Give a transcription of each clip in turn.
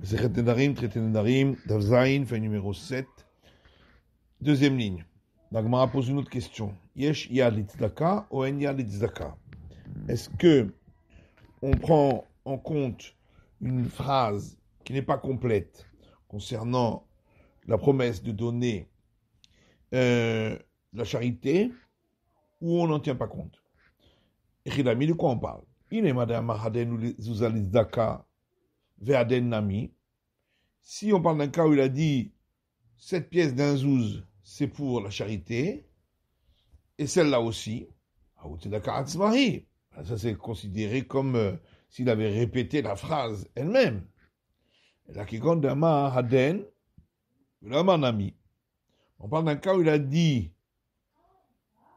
Sechet Nedarim, traité Nedarim, Daf Zayin, fin numéro 7. Deuxième ligne. La Gemara pose une autre question. Yesh yad litzdaka ou en yad litzdaka? Est-ce que on prend en compte une phrase qui n'est pas complète concernant la promesse de donner la charité, ou on n'en tient pas compte? Echidami, de quoi on parle? Il est madame Mahaden Zuzalizdaka Ve'aden Nami. Si on parle d'un cas où il a dit 7 pièces d'un zouz, c'est pour la charité, et celle-là aussi, ça c'est considéré comme s'il avait répété la phrase elle-même. La Kigondama Haden, Nami. On parle d'un cas où il a dit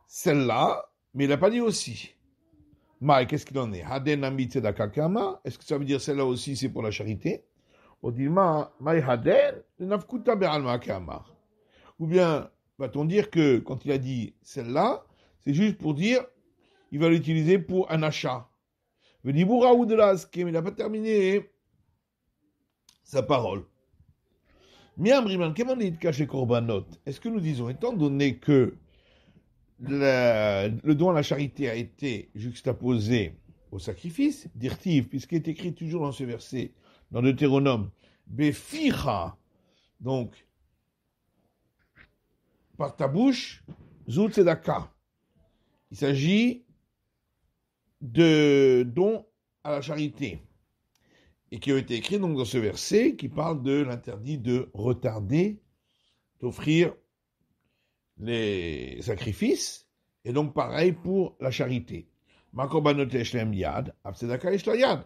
celle-là, mais il n'a pas dit aussi. Maï, qu'est-ce qu'il en est? Haden Nami Tzedaka Kama. Est-ce que ça veut dire celle-là aussi c'est pour la charité? On dit Maï Haden, Nafkuta Be'alma Kama. Ou bien va-t-on dire que quand il a dit celle-là, c'est juste pour dire il va l'utiliser pour un achat. Mais il n'a pas terminé sa parole. Est-ce que nous disons, étant donné que le don à la charité a été juxtaposé au sacrifice, dirtiv, puisqu'il est écrit toujours dans ce verset, dans Deutéronome, Beficha, donc, par ta bouche, Zut Tzedaka. Il s'agit de dons à la charité, et qui a été écrit donc dans ce verset qui parle de l'interdit de retarder, d'offrir les sacrifices, et donc pareil pour la charité.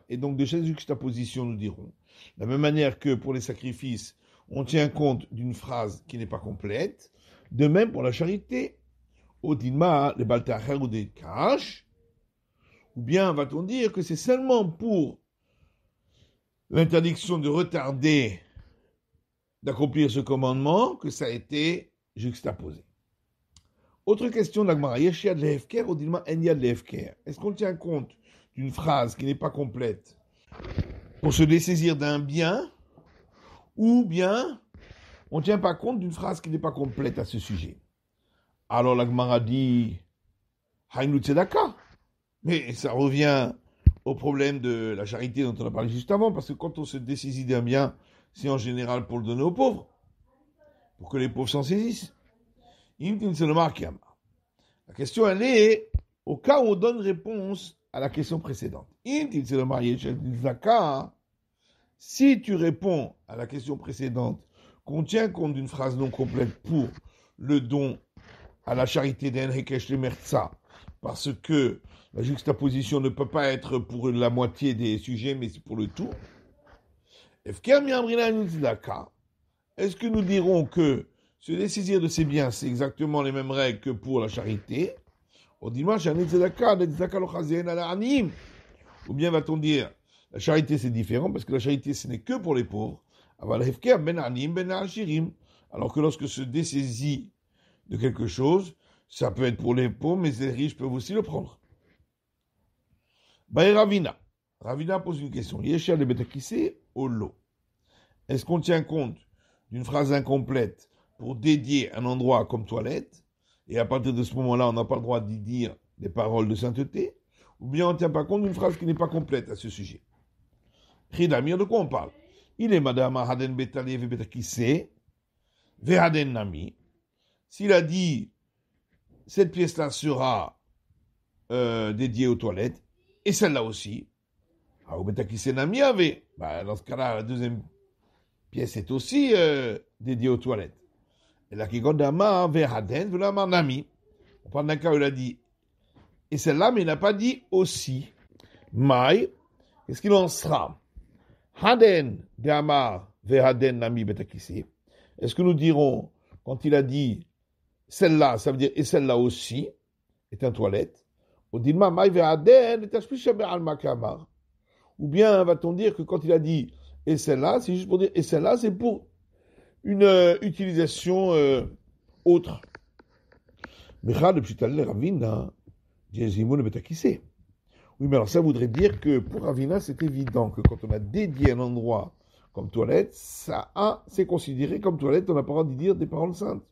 Et donc de cette juxtaposition, nous dirons, de la même manière que pour les sacrifices, on tient compte d'une phrase qui n'est pas complète, de même pour la charité, Odinma, les baltacher ou des cash, ou bien va-t-on dire que c'est seulement pour l'interdiction de retarder d'accomplir ce commandement que ça a été juxtaposé. Autre question d'Agmara, Yesh yad lehefker ou dilma en yad lehefker? Est-ce qu'on tient compte d'une phrase qui n'est pas complète pour se dessaisir d'un bien, ou bien on ne tient pas compte d'une phrase qui n'est pas complète à ce sujet? Alors l'Agmara dit Hainu tzedaka. Mais ça revient au problème de la charité dont on a parlé juste avant, parce que quand on se dessaisit d'un bien, c'est en général pour le donner aux pauvres, pour que les pauvres s'en saisissent. La question, elle est au cas où on donne réponse à la question précédente. Si tu réponds à la question précédente, qu'on tient compte d'une phrase non complète pour le don à la charité d'En Hekesh le Mertsa, parce que la juxtaposition ne peut pas être pour la moitié des sujets, mais c'est pour le tout. Est-ce que nous dirons que se dessaisir de ces biens, c'est exactement les mêmes règles que pour la charité? Ou bien va-t-on dire, la charité c'est différent, parce que la charité ce n'est que pour les pauvres, alors que lorsque se dessaisit de quelque chose, ça peut être pour les pauvres, mais les riches peuvent aussi le prendre. Ravina pose une question. Yesha le betakise au lot. Est-ce qu'on tient compte d'une phrase incomplète pour dédier un endroit comme toilette, et à partir de ce moment-là, on n'a pas le droit d'y dire des paroles de sainteté, ou bien on ne tient pas compte d'une phrase qui n'est pas complète à ce sujet? Chidamir, de quoi on parle? Il est madame Haden betali ve betakise ve Haden nami. S'il a dit cette pièce-là sera dédiée aux toilettes, et celle-là aussi, dans ce cas-là, la deuxième pièce est aussi dédiée aux toilettes. Et là, on parle d'un cas où il a dit et celle-là, mais il n'a pas dit aussi. Maï, qu'est-ce qu'il en sera? Haden de Amar ve Haden Nami betakisi. Est-ce que nous dirons, quand il a dit celle-là, ça veut dire et celle-là aussi est un toilette? Ou bien va-t-on dire que quand il a dit et celle-là, c'est juste pour dire et celle-là, c'est pour une utilisation autre. Oui, mais alors ça voudrait dire que pour Ravina, c'est évident que quand on a dédié un endroit comme toilette, c'est considéré comme toilette, on n'a pas le droit d'y dire des paroles saintes.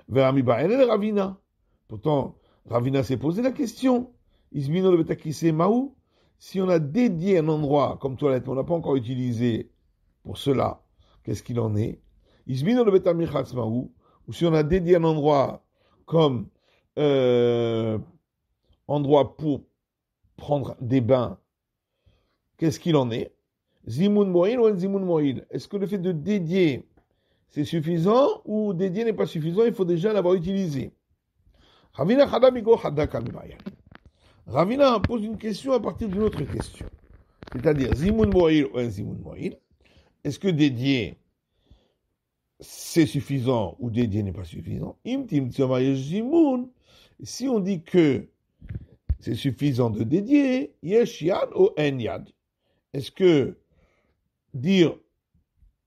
Vers Amibael et Ravina. Pourtant, Ravina s'est posé la question. Ismino le betakise maou. Si on a dédié un endroit comme toilette, mais on n'a pas encore utilisé pour cela, qu'est-ce qu'il en est? Ismino le betamirchatz maou. Ou si on a dédié un endroit comme endroit pour prendre des bains, qu'est-ce qu'il en est? Zimun moïl ou un zimun moïl? Est-ce que le fait de dédier, c'est suffisant ou dédier n'est pas suffisant, il faut déjà l'avoir utilisé? Ravina pose une question à partir d'une autre question. C'est-à-dire, zimun moïl ou un zimun moïl? Est-ce que dédier, c'est suffisant ou dédier n'est pas suffisant? Si on dit que c'est suffisant de dédier, yesh yad ou en yad? Est-ce que dire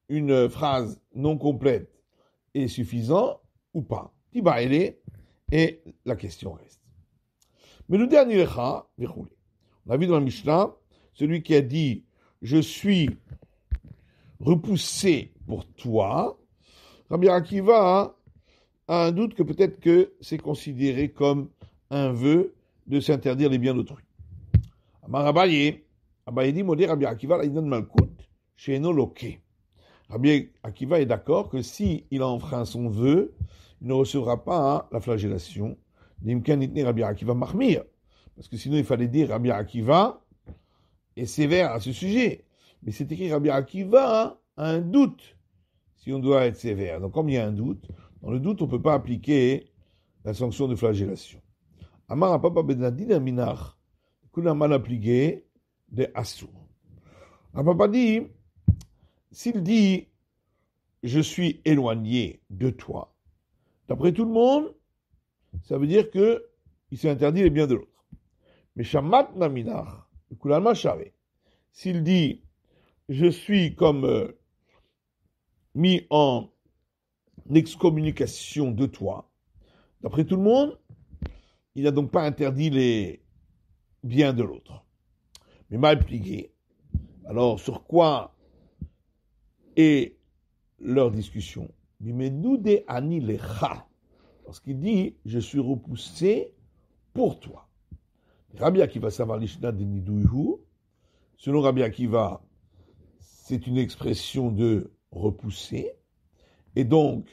une phrase non complète est suffisant ou pas? Tiba et la question reste. Mais le dernier cas, on a vu dans la Mishnah, celui qui a dit je suis repoussé pour toi, Rabbi Akiva a un doute que peut-être que c'est considéré comme un vœu de s'interdire les biens d'autrui. Amar Abaye dit Modé Rabbi Akiva l'Aidan Malkout chez Noloke. Rabbi Akiva est d'accord que si il a enfreint son vœu, il ne recevra pas la flagellation. Nimkan Nitne Rabbi Akiva Mahmir. Parce que sinon il fallait dire Rabbi Akiva est sévère à ce sujet. Mais c'est écrit Rabbi Akiva a un doute si on doit être sévère. Donc comme il y a un doute, dans le doute on ne peut pas appliquer la sanction de flagellation. Amar Papa Benadine Minar, qu'on a mal appliqué de Assur. Papa dit, s'il dit je suis éloigné de toi, d'après tout le monde, ça veut dire que il s'est interdit les biens de l'autre. Mais Shamat Naminar, Kulama Shave, s'il dit je suis comme mis en excommunication de toi, d'après tout le monde, il n'a donc pas interdit les biens de l'autre. Mais mal plié. Alors, sur quoi est leur discussion? Mais nous des ani lecha. Parce qu'il dit, je suis repoussé pour toi. Rabbi Akiva savar lishna de nidouihu. Selon Rabbi Akiva, c'est une expression de repousser. Et donc,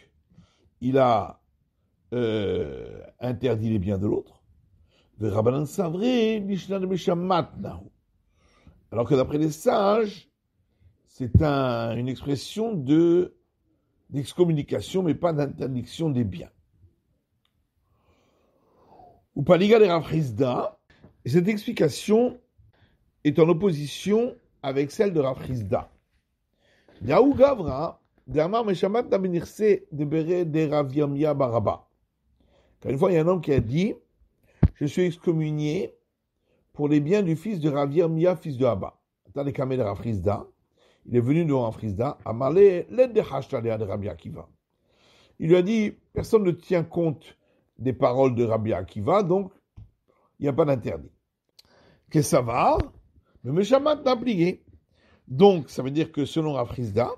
il a interdit les biens de l'autre. Alors que d'après les sages, c'est une expression d'excommunication, mais pas d'interdiction des biens. Ou paliga de Rav Chizda, et cette explication est en opposition avec celle de Rav Chizda. Yahu Gavra, d'Amar Meshamat Dabenirse de Bere de Rav Yamia Baraba. Car une fois, il y a un homme qui a dit je suis excommunié pour les biens du fils de Rav Yirmia, fils de Abba. Dans les camés de Rav Chizda, il est venu devant Rav Chizda, Amalé, l'aide de Hashtalea de Rabbi Akiva. Il lui a dit, personne ne tient compte des paroles de Rabbi Akiva, donc il n'y a pas d'interdit. Qu'est-ce que ça va? Mais Meshamat n'a plié. Donc, ça veut dire que selon Rav Chizda,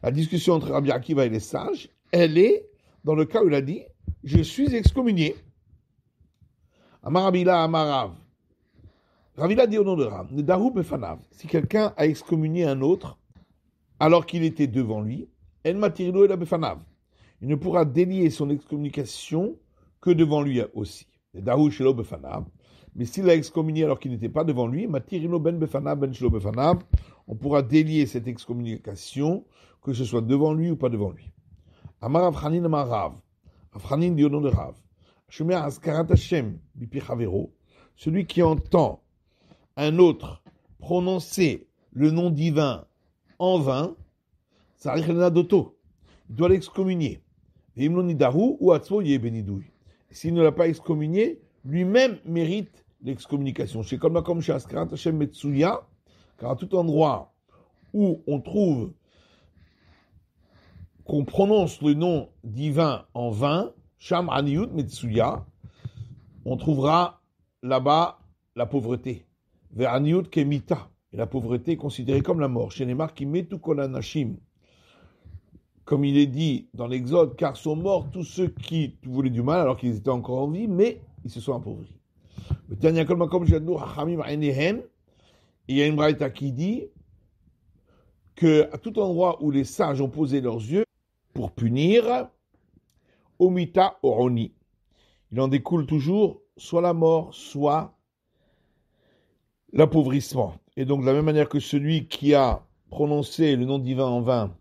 la discussion entre Rabbi Akiva et les sages, elle est dans le cas où il a dit, je suis excommunié. Amarabila Amarav. Ravila dit au nom de Rav, Nedahu befanav. Si quelqu'un a excommunié un autre, alors qu'il était devant lui, En matirilo ela befanav. Il ne pourra délier son excommunication que devant lui aussi. Nedahu shelo befanav. Mais s'il a excommunié alors qu'il n'était pas devant lui, matirilo ben befanav, ben shelo befanav, on pourra délier cette excommunication, que ce soit devant lui ou pas devant lui. Amarav Chanin Amarav. Rav Chanin dit au nom de Rav. Celui qui entend un autre prononcer le nom divin en vain, il doit l'excommunier. S'il ne l'a pas excommunié, lui-même mérite l'excommunication. Car à tout endroit où on trouve qu'on prononce le nom divin en vain, Sham Aniyut Metsuya, on trouvera là-bas la pauvreté. Vers Aniyut Kemita. Et la pauvreté est considérée comme la mort. Chez les marques, qui met tout kolanashim. Comme il est dit dans l'Exode, car sont morts tous ceux qui voulaient du mal alors qu'ils étaient encore en vie, mais ils se sont appauvris. Il y a une braïta qui dit que à tout endroit où les sages ont posé leurs yeux pour punir, omita oroni. Il en découle toujours soit la mort, soit l'appauvrissement. Et donc de la même manière que celui qui a prononcé le nom divin en vain,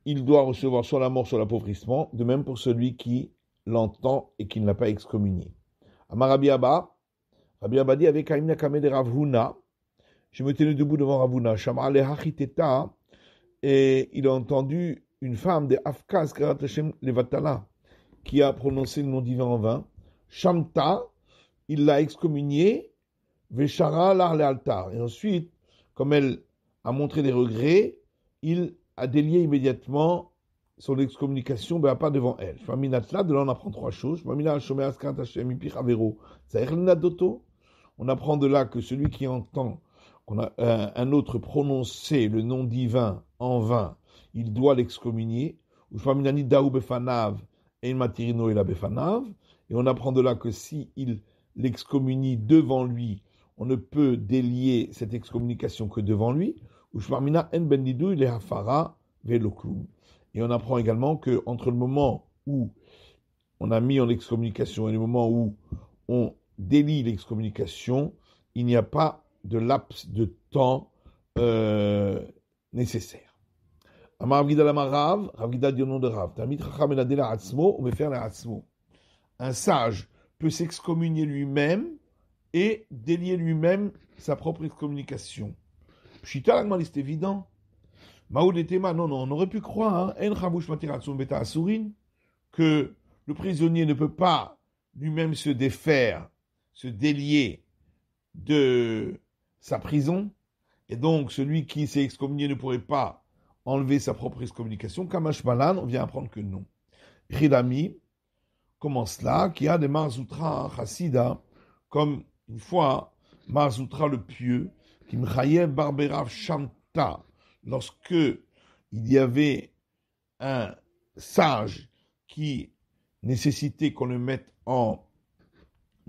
il doit recevoir soit la mort, soit l'appauvrissement, de même pour celui qui l'entend et qui ne l'a pas excommunié. Amar Rabbi Abba dit avec Haïm Nakame de Rav Huna, je me tenais debout devant Rav Huna, Shamar le Hachiteta, et il a entendu une femme de Afkaz Karat Hashem Levatala, qui a prononcé le nom divin en vain. Shamta, il l'a excommunié, Veshara lar le altar. Et ensuite, comme elle a montré des regrets, il a délié immédiatement son excommunication, mais pas devant elle. De là, on apprend trois choses. On apprend de là que celui qui entend qu'on a un autre prononcer le nom divin en vain, il doit l'excommunier. Et on apprend de là que si il l'excommunie devant lui, on ne peut délier cette excommunication que devant lui. Et on apprend également que entre le moment où on a mis en excommunication et le moment où on délie l'excommunication, il n'y a pas de laps de temps nécessaire. Amar Rav Gida Rav Gida dit au nom de Rav, un sage peut s'excommunier lui-même et délier lui-même sa propre excommunication. Pshita l'agmal, c'est évident. Maoudetema, non, on aurait pu croire, que le prisonnier ne peut pas lui-même se défaire, se délier de sa prison, et donc celui qui s'est excommunié ne pourrait pas enlever sa propre excommunication. Kamash Malan, on vient apprendre que non. Ridami, comment cela, qui a des Marzoutra Chassida, comme une fois Marzoutra le pieux, qui m'chayev barberav shamta, lorsque il y avait un sage qui nécessitait qu'on le mette en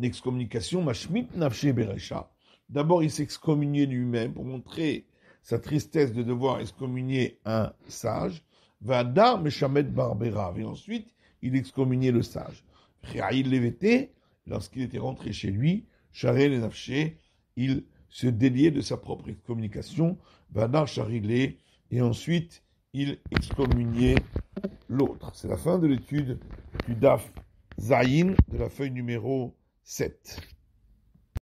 excommunication, mashmit nafshe beresha. D'abord, il s'excommuniait lui-même pour montrer sa tristesse de devoir excommunier un sage. Vadar meshamet barberav. Et ensuite, il excommuniait le sage. Réaïl levete, lorsqu'il était rentré chez lui, charé les nafshe, il se déliait de sa propre excommunication. Vadar charilé, et ensuite, il excommuniait l'autre. C'est la fin de l'étude du Daf Zayin de la feuille numéro 7.